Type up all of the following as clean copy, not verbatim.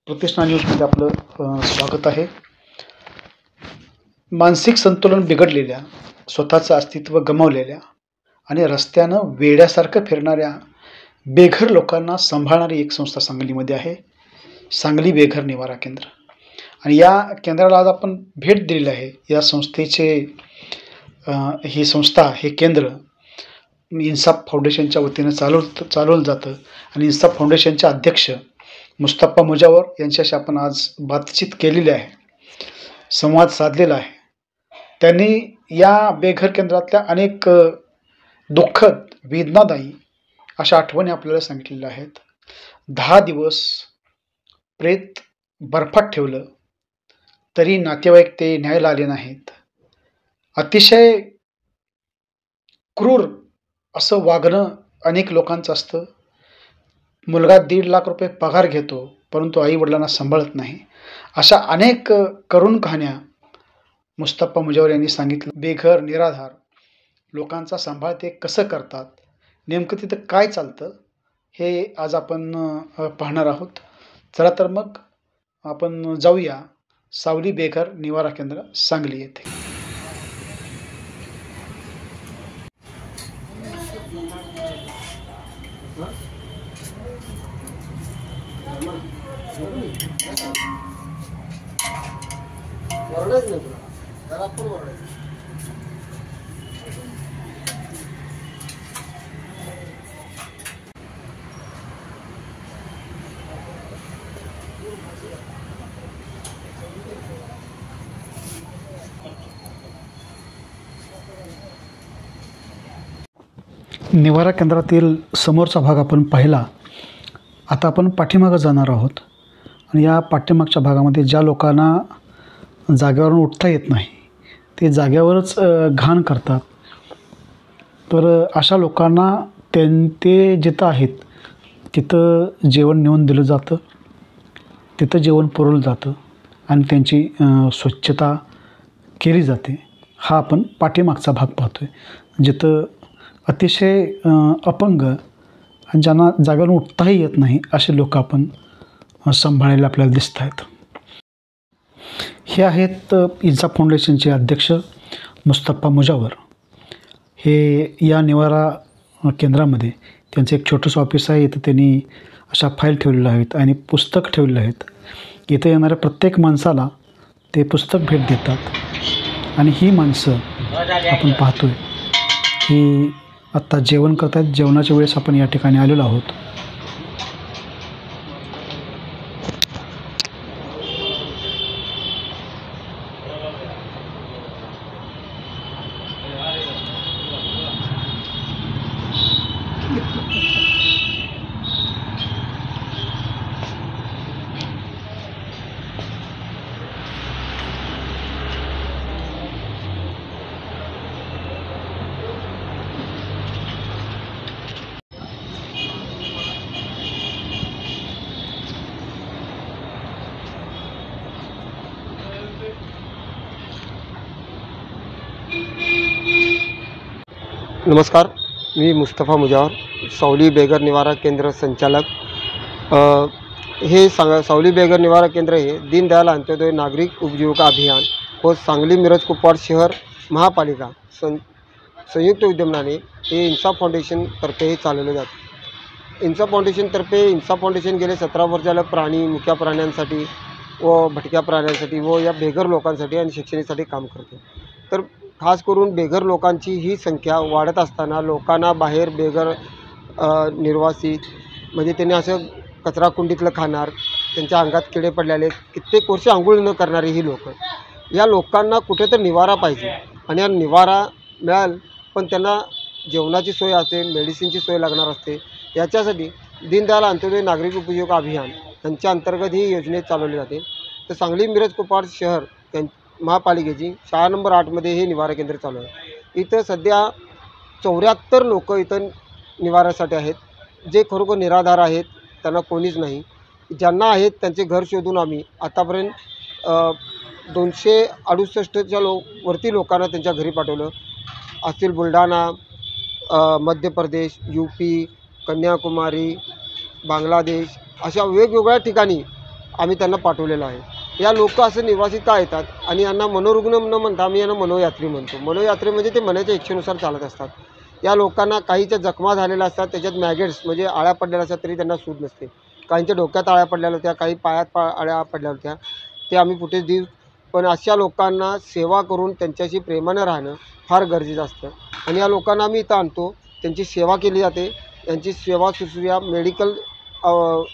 प्रतिष्ठा न्यूजमध्ये आपलं स्वागत आहे. मानसिक संतुलन बिघडलेल्या, स्वतःचं अस्तित्व गमावलेल्या आणि रस्त्यानं वेड्यासारखं फिरणाऱ्या बेघर लोकांना सांभाळणारी एक संस्था सांगलीमध्ये आहे. सांगली बेघर निवारा केंद्र. आणि या केंद्राला आज आपण भेट दिलेली आहे. या संस्थेचे ही संस्था, हे केंद्र इन्साफ फाउंडेशनच्या वतीनं चालवलं जातं आणि इन्साफ फाउंडेशनचे अध्यक्ष मुस्तफा मुजावर यांच्याशी आपण आज बातचीत केलेली आहे, संवाद साधलेला आहे. त्यांनी या बेघर केंद्रातल्या अनेक दुःखद, वेदनादायी अशा आठवणी आपल्याला सांगितलेल्या आहेत. 10 दिवस प्रेत बर्फात ठेवलं तरी नातेवाईक ते न्यायला आले नाहीत. अतिशय क्रूर असं वागणं अनेक लोकांचं असतं. मुलगा 1.5 लाख रुपये पगार घेतो, परंतु आईवडिलांना सांभाळत नाही. अशा अनेक करुण कहाण्या मुस्तफा मुजावर यांनी सांगितलं. बेघर, निराधार लोकांचा सांभाळ ते कसं करतात, नेमकं तिथं काय चालतं, हे आज आपण पाहणार आहोत. चला तर मग आपण जाऊया सावली बेघर निवारा केंद्र, सांगली येथे. निवारा केंद्रातील समोरचा भाग आपण पाहिला. आता आपण पाठीमागं जाणार आहोत. आणि या पाठीमागच्या भागामध्ये ज्या लोकांना जागेवरून उठता येत नाही, ते जागेवरच घाण करतात, तर अशा लोकांना ते जिथं आहेत तिथं जेवण नेऊन दिलं जातं, तिथं जेवण पुरवलं जातं आणि त्यांची स्वच्छता केली जाते. हा आपण पाठीमागचा भाग पाहतो आहे, जिथं अतिशय अपंग आणि ज्यांना जागेवरून उठताही येत नाही असे लोक आपण सांभाळायला आपल्याला दिसत आहेत. हे आहेत इन्साफ फाउंडेशनचे अध्यक्ष मुस्तफा मुजावर. हे या निवारा केंद्रामध्ये त्यांचं एक छोटंसं ऑफिस आहे. इथं त्यांनी अशा फाईल ठेवलेल्या आहेत आणि पुस्तक ठेवलेलं आहेत. इथं येणाऱ्या प्रत्येक माणसाला ते पुस्तक भेट देतात. आणि ही माणसं आपण पाहतोय ही आत्ता जेवण करत आहेत. जेवणाच्या वेळेस आपण या ठिकाणी आलेलो आहोत. नमस्कार, मी मुस्तफा मुजावर, सावली बेघर निवारा केंद्र संचालक. हे सावली बेघर निवारा केंद्र हे दीनदयाल अंत्योदय नागरिक उपजीविका अभियान व सांगली मिरज कुपवाड शहर महापालिका संयुक्त उद्यमाने हे इन्साफ फाउंडेशनतर्फे हे चालवलं जातं. इन्साफ फाउंडेशन गेले 17 वर्ष झालं मुक्या प्राण्यांसाठी व भटक्या प्राण्यांसाठी व या बेघर लोकांसाठी आणि शिक्षणासाठी काम करते. तर खास करून बेघर लोकांची ही संख्या वाढत असताना लोकांना बाहेर बेघर निर्वासित म्हणजे त्यांनी असं कचरा कुंडीतलं खाणार, त्यांच्या अंगात किडे पडलेले, कित्येक वर्ष आंघोळ न करणारी ही लोक, या लोकांना कुठेतरी निवारा पाहिजे. आणि हा निवारा मिळाल पण त्यांना जेवणाची सोय असते, मेडिसिनची सोय लागणार असते. याच्यासाठी दीनदयाल अंत्योदय नागरिक उपजीविका अभियान यांच्या अंतर्गत ही योजने चालवली जाते. तर सांगली मिरज कुपवाड शहर महापालिकेची शाळा नंबर 8मध्ये हे निवारा केंद्र चालू आहे. इथं सध्या 74 लोक इथं निवाऱ्यासाठी आहेत, जे खरोखर निराधार आहेत, त्यांना कोणीच नाही. ज्यांना आहेत त्यांचे घर शोधून आम्ही आतापर्यंत 268च्या वरती लोकांना त्यांच्या घरी पाठवलं असतील. बुलढाणा, मध्य प्रदेश, UP, कन्याकुमारी, बांगलादेश अशा वेगवेगळ्या ठिकाणी आम्ही त्यांना पाठवलेलं आहे. या लोक असं निवासी का येतात आणि यांना मनोरुग्ण न म्हणता आम्ही यांना मनोयात्री म्हणतो. मनोयात्री म्हणजे ते मनाच्या इच्छेनुसार चालत असतात. या लोकांना काहीच्या जखमा झालेल्या असतात, त्याच्यात मॅगेट्स म्हणजे आळ्या पडलेल्या असतात तरी त्यांना सूज नसते. काहींच्या डोक्यात आळ्या पडलेल्या होत्या, काही पायात आळ्या पडल्या होत्या, ते आम्ही फुटेज देऊ. पण अशा लोकांना सेवा करून त्यांच्याशी प्रेमानं राहणं फार गरजेचं असतं आणि या लोकांना आम्ही इथं आणतो, त्यांची सेवा केली जाते. त्यांची सेवा शुश्रूषा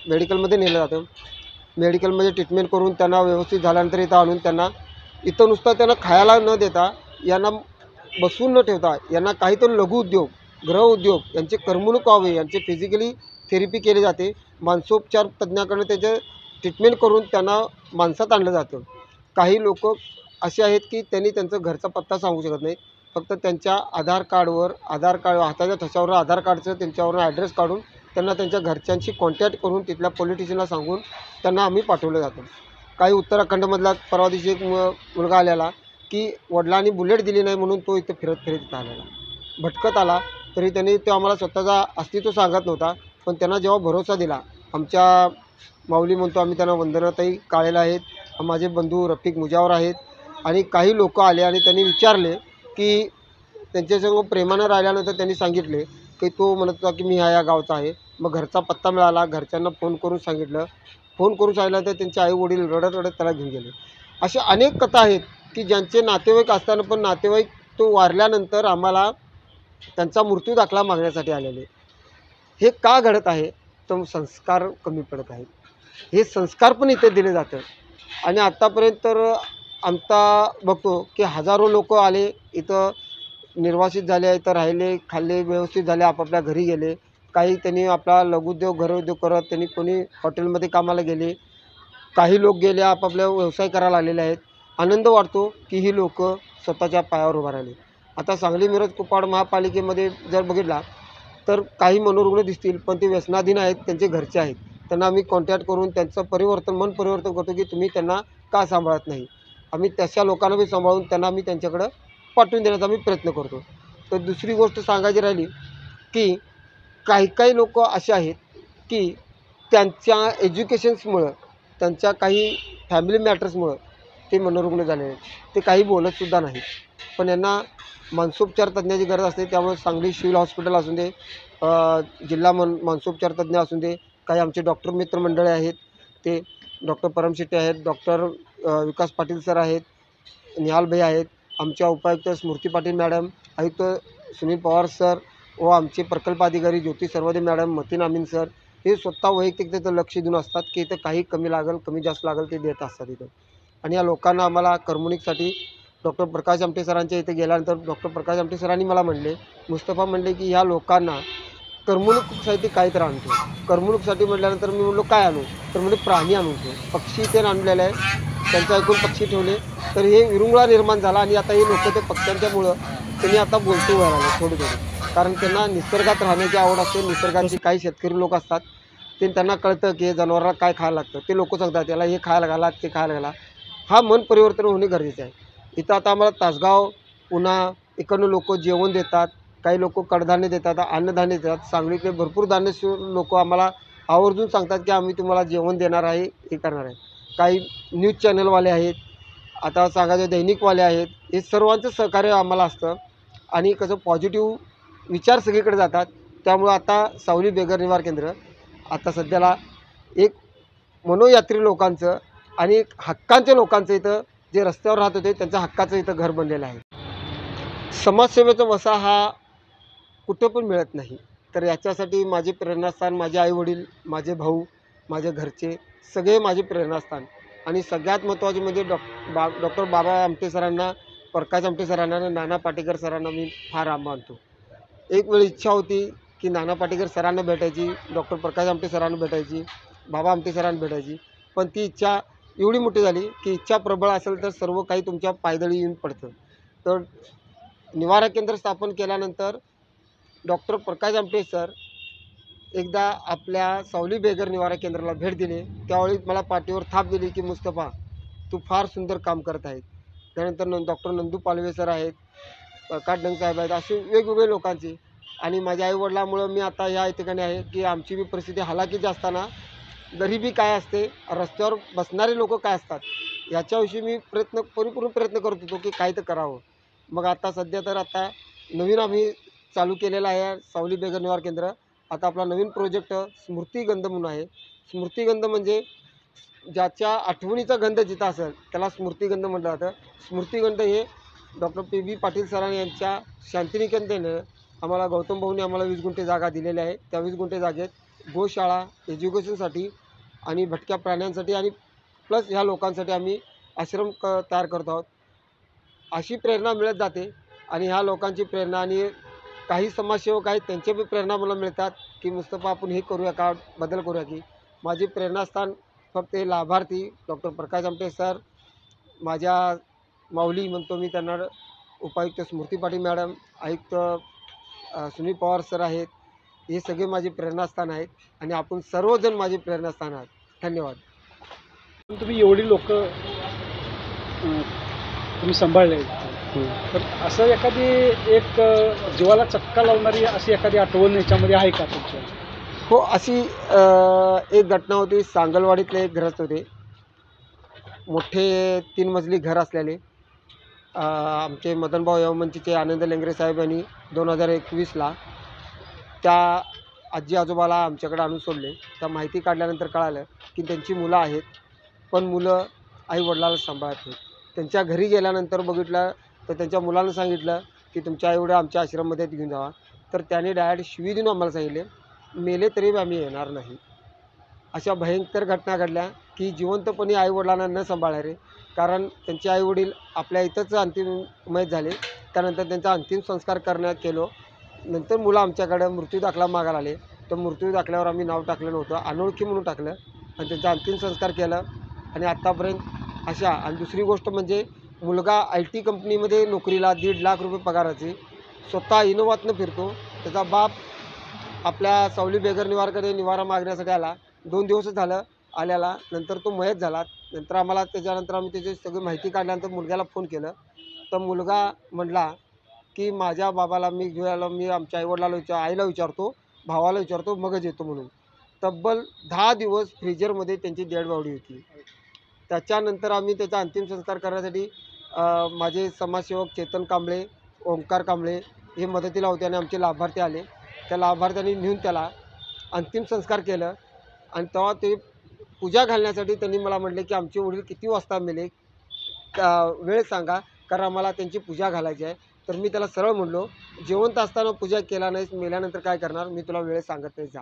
मेडिकलमध्ये नेलं जातं. मेडिकलमध्ये ट्रीटमेंट करून त्यांना व्यवस्थित झाल्यानंतर इथं आणून त्यांना इथं नुसतं त्यांना खायला न देता, यांना बसवून न ठेवता, यांना काहीतरी लघुउद्योग, गृहउद्योग यांचे करमणूक व्हावे, यांचे फिजिकली थेरपी केली जाते. मानसोपचार तज्ज्ञाकडून त्याचं ट्रीटमेंट करून त्यांना माणसात आणलं जातं. काही लोक असे आहेत की त्यांनी त्यांचा घरचा पत्ता सांगू शकत नाहीत. फक्त त्यांच्या आधार कार्ड हाताच्या ठशावर आधार कार्डचं त्यांच्यावरून ॲड्रेस काढून त्यांना त्यांच्या घरच्यांशी कॉन्टॅक्ट करून तिथल्या पोलीस स्टेशनला सांगून त्यांना आम्ही पाठवलं जातं. काही उत्तराखंडमधला परवा दिवशी एक मुलगा आलेला की वडिलांनी बुलेट दिली नाही म्हणून तो इथं फिरत इथं आलेला, भटकत आला. तरी त्यांनी तो आम्हाला स्वतःचा अस्तित्व सांगत नव्हता. पण त्यांना जेव्हा भरोसा दिला, आमच्या माऊली म्हणतो आम्ही त्यांना, वंदनाताई काळेला आहेत, माझे बंधू रफिक मुजावर आहेत आणि काही लोक आले आणि त्यांनी विचारले की त्यांच्यासंग प्रेमानं राहिल्यानंतर त्यांनी सांगितले की तो म्हणत होता की मी ह्या गावचा आहे. मग घरचा पत्ता मिळाला, घरच्यांना फोन करून सांगितलं. फोन करून सांगितलं तर त्यांचे आईवडील रडत रडत त्याला घेऊन गेले. अशा अनेक कथा आहेत की ज्यांचे नातेवाईक असताना पण नातेवाईक तो वारल्यानंतर आम्हाला त्यांचा मृत्यू दाखला मागण्यासाठी आलेले. हे का घडत आहे? तर संस्कार कमी पडत आहेत. हे संस्कार पण इथे दिले जातं आणि आत्तापर्यंत तर आमचा बघतो की हजारो लोक आले इथं, निर्वासित झाले, इथं राहिले, खाल्ले, व्यवस्थित झाले, आपापल्या घरी गेले. काही त्यांनी आपला लघुउद्योग, घरउद्योग करत त्यांनी कोणी हॉटेलमध्ये कामाला गेले, काही लोक गेले आपापल्या व्यवसाय करायला आलेले आहेत. आनंद वाटतो की ही लोक स्वतःच्या पायावर उभा राहिली. आता सांगली मिरज कुपवाड महापालिकेमध्ये जर बघितला तर काही मनोरुग्ण दिसतील, पण ते व्यसनाधीन आहेत, त्यांचे घरचे आहेत. त्यांना आम्ही कॉन्टॅक्ट करून त्यांचं मन परिवर्तन करतो की तुम्ही त्यांना का सांभाळत नाही. आम्ही तशा लोकांना बी सांभाळून त्यांना आम्ही त्यांच्याकडं पाठवून देण्याचा आम्ही प्रयत्न करतो. तर दुसरी गोष्ट सांगायची राहिली की काही काही लोक असे आहेत की त्यांच्या एज्युकेशन्समुळं, त्यांच्या काही फॅमिली मॅटर्समुळं ते मनोरुग्ण झालेले आहेत. ते काही बोलतसुद्धा नाहीत. पण यांना मानसोपचार तज्ज्ञाची गरज असते. त्यामुळे सांगली सिव्हिल हॉस्पिटल असून दे, जिल्हा मानसोपचार तज्ज्ञ असून दे, काही आमचे डॉक्टर मित्रमंडळी आहेत, ते डॉक्टर परम शेट्टी आहेत, डॉक्टर विकास पाटील सर आहेत, निहाल भाई आहेत, आमच्या उपायुक्त स्मृती पाटील मॅडम, आयुक्त सुनील पवार सर व आमचे प्रकल्प अधिकारी ज्योती सर्वदे मॅडम, मतीन अमीन सर, हे स्वतः वैयक्तिक त्याचं लक्ष देऊन असतात की इथं काही कमी लागेल, कमी जास्त लागेल ते देत असतात इथं. आणि या लोकांना आम्हाला करमणुकीसाठी डॉक्टर प्रकाश आमटे सरांच्या इथे गेल्यानंतर डॉक्टर प्रकाश आमटे सरांनी मला म्हणले, मुस्तफा म्हणले की ह्या लोकांना करमणुकीसाठी काहीतरी आणतो. करमणुकीसाठी म्हटल्यानंतर मी म्हणलो काय आणू? तर म्हणजे प्राणी आणून पक्षी ते आणलेलं आहे. त्यांचं ऐकून पक्षी ठेवले तर हे विरंगुळा निर्माण झाला आणि आता हे लोक ते पक्ष्यांच्यामुळं त्यांनी आता बोलतो व्हायला थोडं थोडं. कारण त्यांना निसर्गात राहण्याची आवड असते. निसर्गाची काही शेतकरी लोक असतात, ते त्यांना कळतं की हे जनावराला काय खायला लागतं. ते लोक सांगतात त्याला हे खायला घाला, ते खायला घाला. हा मन परिवर्तन होणे गरजेचं आहे. इथं आता आम्हाला तासगाव, पुन्हा इकडनं लोक जेवण देतात, काही लोक कडधान्य देतात, अन्नधान्य देतात. सांगलीतले भरपूर लोक आम्हाला आवर्जून सांगतात की आम्ही तुम्हाला जेवण देणार आहे, हे करणार आहे. काही न्यूज चॅनलवाले आहेत, आता सांगायचे दैनिकवाले आहेत, हे सर्वांचं सहकार्य आम्हाला असतं आणि कसं पॉझिटिव्ह विचार सगळीकडे जातात. त्यामुळं आता सावली बेघर निवार केंद्र आता सध्याला एक मनोयात्री लोकांचं आणि एक हक्कांच्या लोकांचं, इथं जे रस्त्यावर राहत होते त्यांच्या हक्काचं इथं घर बनलेलं आहे. समाजसेवेचा वसा हा कुठं पण मिळत नाही. तर याच्यासाठी माझे प्रेरणास्थान माझे आईवडील, माझे भाऊ, माझे घरचे सगळे माझे प्रेरणास्थान. आणि सगळ्यात महत्त्वाचे म्हणजे डॉक्टर बाबा आमटे सरांना, प्रकाश आमटे सरांना आणि नाना पाटेकर सरांना मी फार मानतो. एक वेळ इच्छा होती की नाना पाटेकर सरांना भेटायची, डॉक्टर प्रकाश आमटे सरांना भेटायची, बाबा आमटे सरांना भेटायची. पण ती इच्छा एवढी मोठी झाली की इच्छा प्रबळ असेल तर सर्व काही तुमच्या पायदळी येऊन पडतं. तर निवारा केंद्र स्थापन केल्यानंतर डॉक्टर प्रकाश आमटे सर एकदा आपल्या सावली बेघर निवारा केंद्राला भेट दिली. त्यावेळी मला पाठीवर थाप दिली की मुस्तफा तू फार सुंदर काम करत आहेत. त्यानंतर डॉक्टर नंदू पालवे सर आहेत, प्रकाश डंग साहेब आहेत, असे वेगवेगळे लोकांची. आणि माझ्या आईवडिलांमुळं मी आता या ठिकाणी आहे की आमची बी परिस्थिती हलाखीची असताना गरिबी काय असते, रस्त्यावर बसणारे लोक काय असतात, याच्याविषयी मी परिपूर्ण प्रयत्न करत होतो की काय तर करावं. मग आता सध्या तर आता नवीन आम्ही चालू केलेलं आहे सावली बेघर निवारा केंद्र. आता आपला नवीन प्रोजेक्ट स्मृतिगंध म्हणून आहे. स्मृतिगंध म्हणजे ज्याच्या आठवणीचा गंध जिथं असेल त्याला स्मृतिगंध म्हटलं जातं. स्मृतिगंध हे डॉक्टर पी बी पाटील सरांनी यांच्या शांतिनिकेतन आम्हाला गौतम भाऊंनी आम्हाला 20 गुंठे जागा दिलेली आहे. त्या 20 गुंठे जागेत गोशाळा एज्युकेशनसाठी आणि भटक्या प्राण्यांसाठी आणि प्लस ह्या लोकांसाठी आम्ही आश्रम तयार करत आहोत. अशी प्रेरणा मिळत जाते आणि ह्या लोकांची प्रेरणा आणि काही समाजसेवक आहेत त्यांच्या बी प्रेरणा मला मिळतात की मुस्तफा आपण हे करूया का, बदल करूया की. माझी प्रेरणास्थान फक्त हे लाभार्थी डॉक्टर प्रकाश आमटे सर, माझ्या माऊली म्हणतो मी त्यांना, उपायुक्त स्मृती पाटील मॅडम, आयुक्त सुनील पवार सर आहेत. हे सगळे माझे प्रेरणास्थान आहेत आणि आपण सर्वजण माझे प्रेरणास्थान आहात. धन्यवाद. पण तुम्ही एवढी लोक तुम्ही सांभाळले, तर असं एखादी एक जीवाला चटका लावणारी अशी एखादी आठवण याच्यामध्ये आहे का तुमच्या? हो, अशी एक घटना होती. सांगलवाडीतले एक घरच होते, मोठे 3 मजली घर असलेले. आमचे मदनभाऊ यवमंचीचे आनंद लेंगरे साहेब यांनी 2021ला त्या आजी आजोबाला आमच्याकडे आणून सोडले. त्या माहिती काढल्यानंतर कळालं की त्यांची मुलं आहेत, पण मुलं आईवडिलाला सांभाळत नाहीत. त्यांच्या घरी गेल्यानंतर बघितलं तर त्यांच्या मुलानं सांगितलं की तुमच्या आईवडील आमच्या आश्रममध्ये घेऊन जावा. तर त्याने डायरेक्ट शिवी देऊन आम्हाला सांगितले, मेले तरी आम्ही येणार नाही. अशा भयंकर घटना घडल्या की जिवंतपणी आईवडिलांना न सांभाळणारे, कारण त्यांचे आईवडील आपल्या इथंच अंतिममय झाले. त्यानंतर त्यांचा अंतिम संस्कार करण्यात केलो. नंतर मुलं आमच्याकडं मृत्यू दाखला मागायला आले. तर मृत्यू दाखल्यावर आम्ही नाव टाकलं नव्हतं, अनोळखी म्हणून टाकलं आणि त्यांचा अंतिम संस्कार केलं. आणि आत्तापर्यंत अशा. आणि दुसरी गोष्ट म्हणजे मुलगा IT कंपनीमध्ये नोकरीला 1.5 लाख रुपये पगाराची, स्वतः इनोव्हातनं फिरतो. त्याचा बाप आपल्या सावली बेघर निवाराकडे निवारा मागण्यासाठी आला. 2 दिवसच झालं आल्याला, नंतर तो मयत झाला. नंतर आम्हाला त्याच्यानंतर आम्ही त्याची सगळी माहिती काढल्यानंतर मुलग्याला फोन केलं. तर मुलगा म्हटला की माझ्या बाबाला मी घेऊन मी आमच्या आईवडिलाला आईला विचारतो, भावाला विचारतो, मगच येतो म्हणून. तब्बल 10 दिवस फ्रीजरमध्ये त्यांची डेड बॉडी होती. त्याच्यानंतर आम्ही त्याचा अंतिम संस्कार करण्यासाठी माझे समाजसेवक चेतन कांबळे, ओंकार कांबळे हे मदतीला होते आणि आमचे लाभार्थी आले. त्या लाभार्थ्यांनी नेऊन त्याला अंतिम संस्कार केलं. आणि तेव्हा ते पूजा घालण्यासाठी त्यांनी मला म्हटले की आमचे वडील किती वाजता मेले, वेळ सांगा, कारण आम्हाला त्यांची पूजा घालायची आहे. तर मी त्याला सरळ म्हणलो, जिवंत असताना पूजा केला नाहीस, मेल्यानंतर काय करणार, मी तुला वेळ सांगत नाही, जा.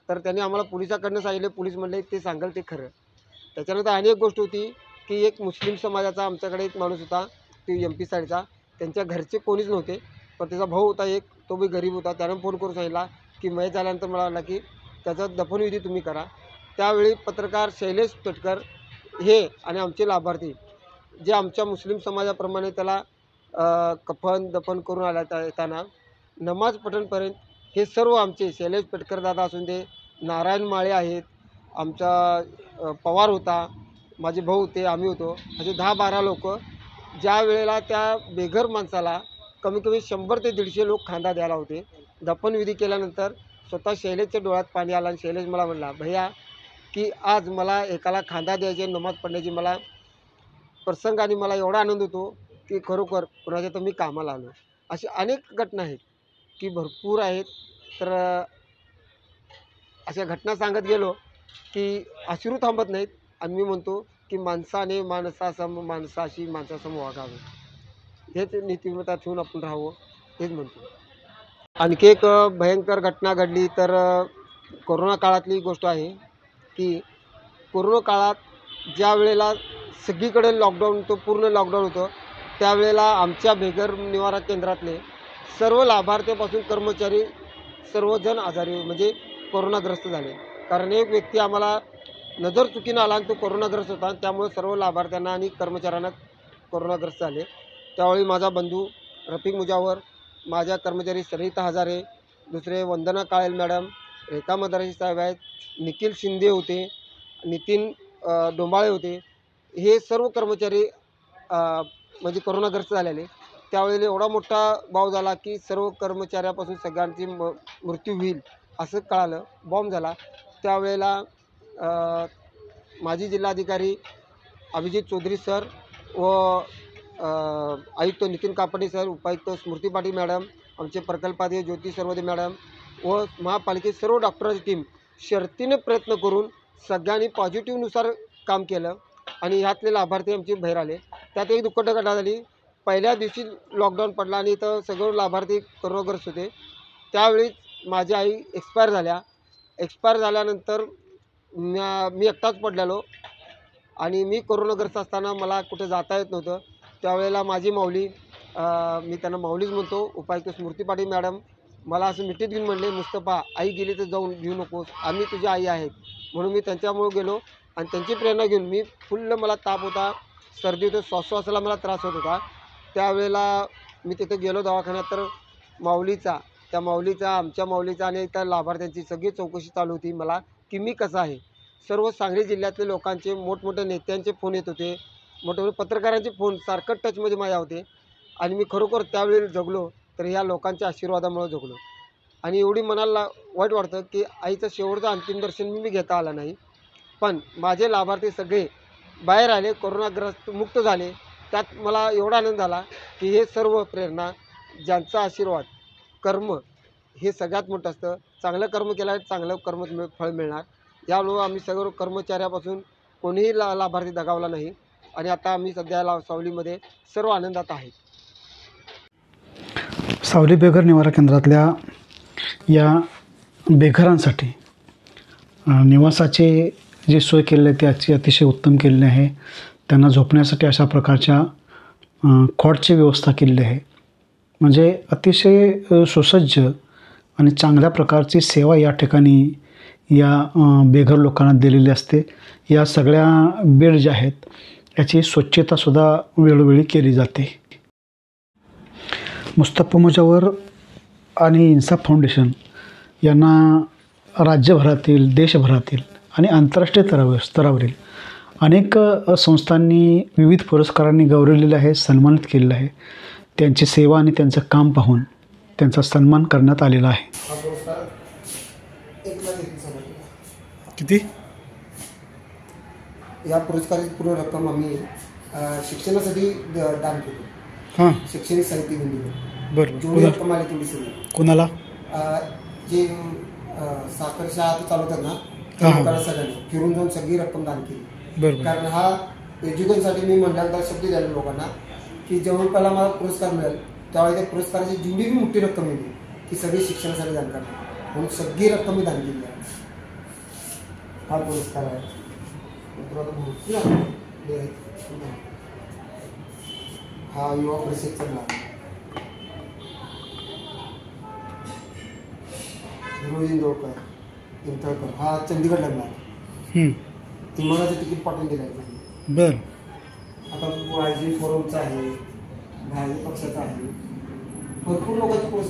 तर त्यांनी आम्हाला पोलिसाकडनं सांगितले. पोलीस म्हणले ते सांगाल ते खरं. त्याच्यानंतर आणि एक गोष्ट होती की एक मुस्लिम समाजाचा आमच्याकडे एक माणूस होता, तो MP साईडचा. त्यांच्या घरचे कोणीच नव्हते, पण त्याचा भाऊ होता एक, तो बी गरीब होता. त्यानं फोन करून सांगितला की मयत झाल्यानंतर मला वाटलं की त्याचं दफनविधी तुम्ही करा. त्यावेळी पत्रकार शैलेश पेटकर हे आणि आमचे लाभार्थी, जे आमच्या मुस्लिम समाजाप्रमाणे त्याला कफन दफन करून आल्या येताना नमाज पठणपर्यंत, हे सर्व आमचे शैलेश पेटकर दादा असून दे, नारायण माळे आहेत, आमचा पवार होता, माझे भाऊ होते, आम्ही होतो, असे 10-12 लोक ज्या वेळेला त्या बेघर माणसाला कमी कमी 100 ते 150 लोक खांदा द्यायला होते. दफनविधी केल्यानंतर स्वतः शैलेशच्या डोळ्यात पाणी आलं आणि शैलेश मला म्हणला, भैया की आज मला एकाला खांदा द्यायचे, नमाज पडण्याची मला प्रसंग आणि मला एवढा आनंद होतो की खरोखर कुणाच्या तर मी कामाला आलो. अशा अनेक घटना आहेत की भरपूर आहेत. तर अशा घटना सांगत गेलो की अश्रू थांबत नाहीत. आणि मी म्हणतो की माणसाने माणसाशी माणसासमोर वागावे, हेच नीतिमत्ता ठेवून आपण राहावं, हेच म्हणतो. आणखी एक भयंकर घटना घडली तर कोरोना काळातली गोष्ट आहे की कोरोना काळात ज्या वेळेला सगळीकडे लॉकडाऊन, तो पूर्ण लॉकडाऊन होतं, त्यावेळेला आमच्या बेघर निवारा केंद्रातले सर्व लाभार्थ्यापासून कर्मचारी सर्वजण आजारी म्हणजे कोरोनाग्रस्त झाले. कारण एक व्यक्ती आम्हाला नजर चुकीनं आला आणि तो कोरोनाग्रस्त होता. त्यामुळे सर्व लाभार्थ्यांना आणि कर्मचाऱ्यांना कोरोनाग्रस्त झाले. त्यावेळी माझा बंधू रफिक मुजावर, माझ्या कर्मचारी सरिता हजारे, दुसरे वंदना काळेल मॅडम, रेखा मदाराशी साहेब आहेत, निखिल शिंदे होते, नितीन डोंबाळे होते, हे सर्व कर्मचारी म्हणजे कोरोनाग्रस्त झालेले. त्यावेळेला एवढा मोठा बाव झाला की सर्व कर्मचाऱ्यापासून सगळ्यांची मृत्यू होईल असं कळालं. बॉम्ब झाला. त्यावेळेला माजी जिल्हाधिकारी अभिजित चौधरी सर व आयुक्त नितीन कापडे सर, उपायुक्त स्मृती पाटील मॅडम, आमचे प्रकल्पाधिकारी ज्योती सरवदे मॅडम व महापालिकेची सर्व डॉक्टरांची टीम शर्तीने प्रयत्न करून सगळ्यांनी पॉझिटिव्हनुसार काम केलं आणि ह्यातले लाभार्थी आमचे बाहेर आले. त्यात एक दुःखद घटना झाली. पहिल्या दिवशी लॉकडाऊन पडला आणि इथं सगळे लाभार्थी कोरोनाग्रस्त होते. त्यावेळी माझी आई एक्सपायर झाल्या. एक्सपायर झाल्यानंतर मी एकटाच पडलेलो आणि मी कोरोनाग्रस्त असताना मला कुठे जाता येत नव्हतं. त्यावेळेला माझी माऊली, मी त्यांना माऊलीच म्हणतो, उपायुक्त स्मृती पाटील मॅडम मला असं मिठीत घेऊन म्हणले, मुस्तफा आई गेली तर जाऊन घेऊ नकोस, आम्ही तुझी आई आहेत. म्हणून मी त्यांच्यामुळे गेलो आणि त्यांची प्रेरणा घेऊन मी मला ताप होता, सर्दी होती, श्वासोच्छवासाला मला त्रास होत होता. त्यावेळेला मी तिथे गेलो दवाखान्यात. तर आमच्या माऊलीचा आणि त्या लाभार्थ्यांची सगळी चौकशी चालू होती मला की मी कसं आहे. सर्व सांगली जिल्ह्यातले लोकांचे, मोठमोठ्या नेत्यांचे फोन येत होते, मोठमोठे पत्रकारांचे फोन सारखं टचमध्ये माझ्या होते आणि मी खरोखर त्यावेळी जगलो तर ह्या लोकांच्या आशीर्वादामुळे जगलो. आणि एवढी मनाला वाईट वाटतं की आईचं शेवटचं अंतिम दर्शन मी घेता आलं नाही. पण माझे लाभार्थी सगळे बाहेर आले, कोरोनाग्रस्त मुक्त झाले. त्यात मला एवढा आनंद झाला की हे सर्व प्रेरणा, ज्यांचा आशीर्वाद, कर्म हे सगळ्यात मोठं असतं. चांगलं कर्म केलं चांगलं फळ मिळणार. यामुळं आम्ही सर्व कर्मचाऱ्यापासून कोणीही लाभार्थी दगावला नाही आणि आता आम्ही सध्या सावलीमध्ये सर्व आनंदात आहे. सावली बेघर निवारा केंद्रातल्या या बेघरांसाठी निवासाचे जी सोय केलेली आहे त्याची अतिशय उत्तम केलेली आहे. त्यांना झोपण्यासाठी अशा प्रकारच्या खॉटची व्यवस्था केलेली आहे. म्हणजे अतिशय सुसज्ज आणि चांगल्या प्रकारची सेवा या ठिकाणी या बेघर लोकांना दिलेली असते. या सगळ्या बेड ज्या आहेत याची स्वच्छतासुद्धा वेळोवेळी केली जाते. मुस्तफा मुजावर आणि इन्साफ फाउंडेशन यांना राज्यभरातील, देशभरातील आणि आंतरराष्ट्रीय स्तरावरील अनेक संस्थांनी विविध पुरस्कारांनी गौरवलेलं आहे, सन्मानित केलेलं आहे. त्यांची सेवा आणि त्यांचं काम पाहून त्यांचा सन्मान करण्यात आलेला आहे. किती? या पुरस्काराची पूर्ण रक्कम आम्ही शिक्षणासाठी दान केली. हां, शैक्षणिक साहित्य घेऊन दिलं. बरं. जेवढी रक्कम आली तेवढी सगळी. कोणाला? जे साखर शाळा चालवतात ना त्या लोकांना सगळ्यांनी फिरून जाऊन सगळी रक्कम दान केली. बरं. कारण हा एज्युकेशनसाठी मी म्हणल्यानंतर शब्द द्यायला लोकांना की जेव्हा पहिला मला पुरस्कार मिळेल त्यावेळी त्या पुरस्काराची जेवढी बी मोठी रक्कम येते ती सगळी शिक्षणासाठी दान करणार म्हणून सगळी रक्कम मी दान केली आहे. हा पुरस्कार आहे. हा युवा परिषदचा लाभ. हिरोईन इंथळकर हा चंदीगड लागला. विमानाचं तिकीट पाठवून दिलं आहे. बरं. आता वायजी फोरमचा आहे, भाजप पक्षाचा आहे, भरपूर लोकांचे